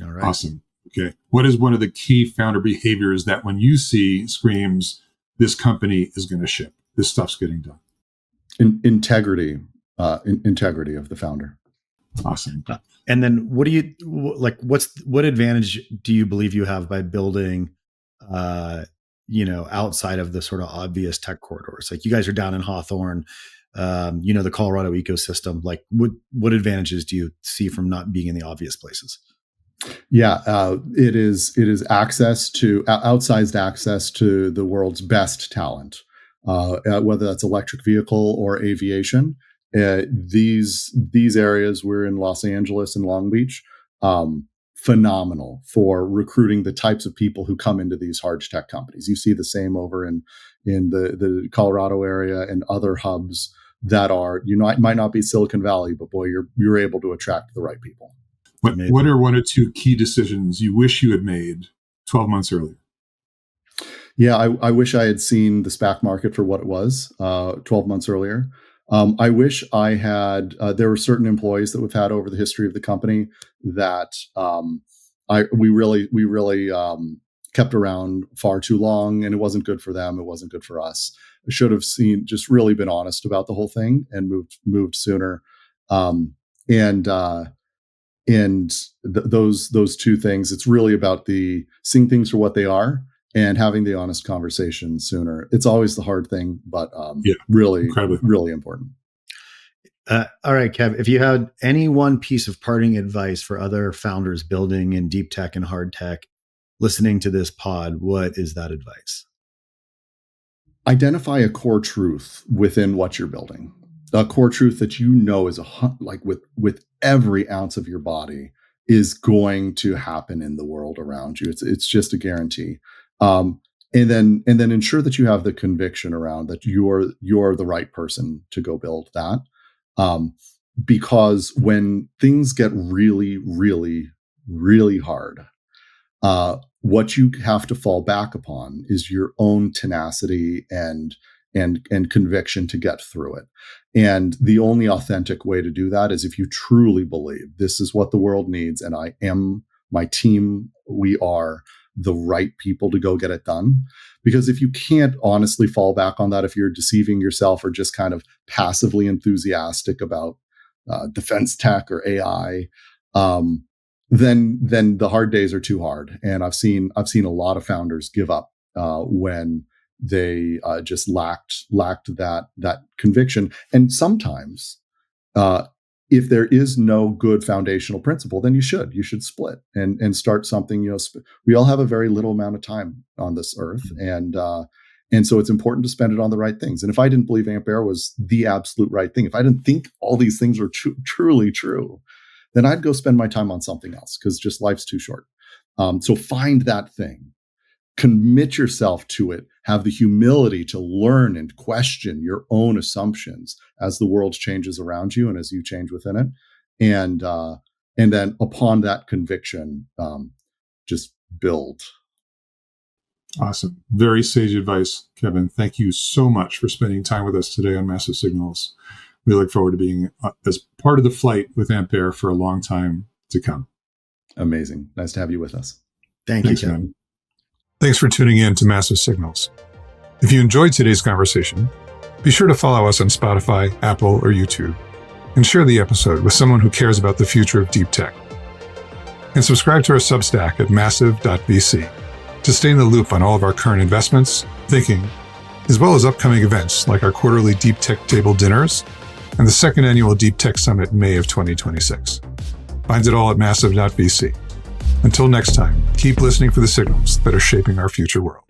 All right. Awesome. Okay. What is one of the key founder behaviors that when you see screams, this company is going to ship, this stuff's getting done? Integrity of the founder. Awesome. And then what do you like? What advantage do you believe you have by building, outside of the sort of obvious tech corridors? Like you guys are down in Hawthorne, the Colorado ecosystem. Like what advantages do you see from not being in the obvious places? Yeah, it is outsized access to the world's best talent, whether that's electric vehicle or aviation. These areas, we're in Los Angeles and Long Beach, phenomenal for recruiting the types of people who come into these hard tech companies. You see the same over in the Colorado area and other hubs that are, might not be Silicon Valley, but boy, you're able to attract the right people. What are one or two key decisions you wish you had made 12 months earlier? Yeah, I wish I had seen the SPAC market for what it was 12 months earlier. I wish I had, there were certain employees that we've had over the history of the company that we really kept around far too long, and it wasn't good for them. It wasn't good for us. I should have just really been honest about the whole thing and moved sooner. Those two things, it's really about seeing things for what they are and having the honest conversation sooner. It's always the hard thing, but really, really important. All right, Kev, if you had any one piece of parting advice for other founders building in deep tech and hard tech listening to this pod, what is that advice? Identify a core truth within what you're building. A core truth that is with every ounce of your body is going to happen in the world around you. It's just a guarantee. And then ensure that you have the conviction around that you're the right person to go build that. Because when things get really, really, really hard, what you have to fall back upon is your own tenacity and conviction to get through it. And the only authentic way to do that is if you truly believe this is what the world needs, and my team, we are the right people to go get it done. Because if you can't honestly fall back on that, if you're deceiving yourself or just kind of passively enthusiastic about defense tech or AI, then the hard days are too hard. And I've seen a lot of founders give up when they just lacked that conviction. And sometimes, if there is no good foundational principle, then you should split and start something. We all have a very little amount of time on this earth, and so it's important to spend it on the right things. And if I didn't believe Ampaire was the absolute right thing, if I didn't think all these things were truly true, then I'd go spend my time on something else, because just life's too short. So find that thing. Commit yourself to it. Have the humility to learn and question your own assumptions as the world changes around you and as you change within it. And then upon that conviction, just build. Awesome. Very sage advice, Kevin. Thank you so much for spending time with us today on Massive Signals. We look forward to being as part of the flight with Ampaire for a long time to come. Amazing. Nice to have you with us. Thanks, you, Kevin. Thanks for tuning in to Massive Signals. If you enjoyed today's conversation, be sure to follow us on Spotify, Apple, or YouTube, and share the episode with someone who cares about the future of deep tech. And subscribe to our Substack at massive.vc to stay in the loop on all of our current investments, thinking, as well as upcoming events like our quarterly Deep Tech Table Dinners and the second annual Deep Tech Summit in May of 2026. Find it all at massive.vc. Until next time, keep listening for the signals that are shaping our future world.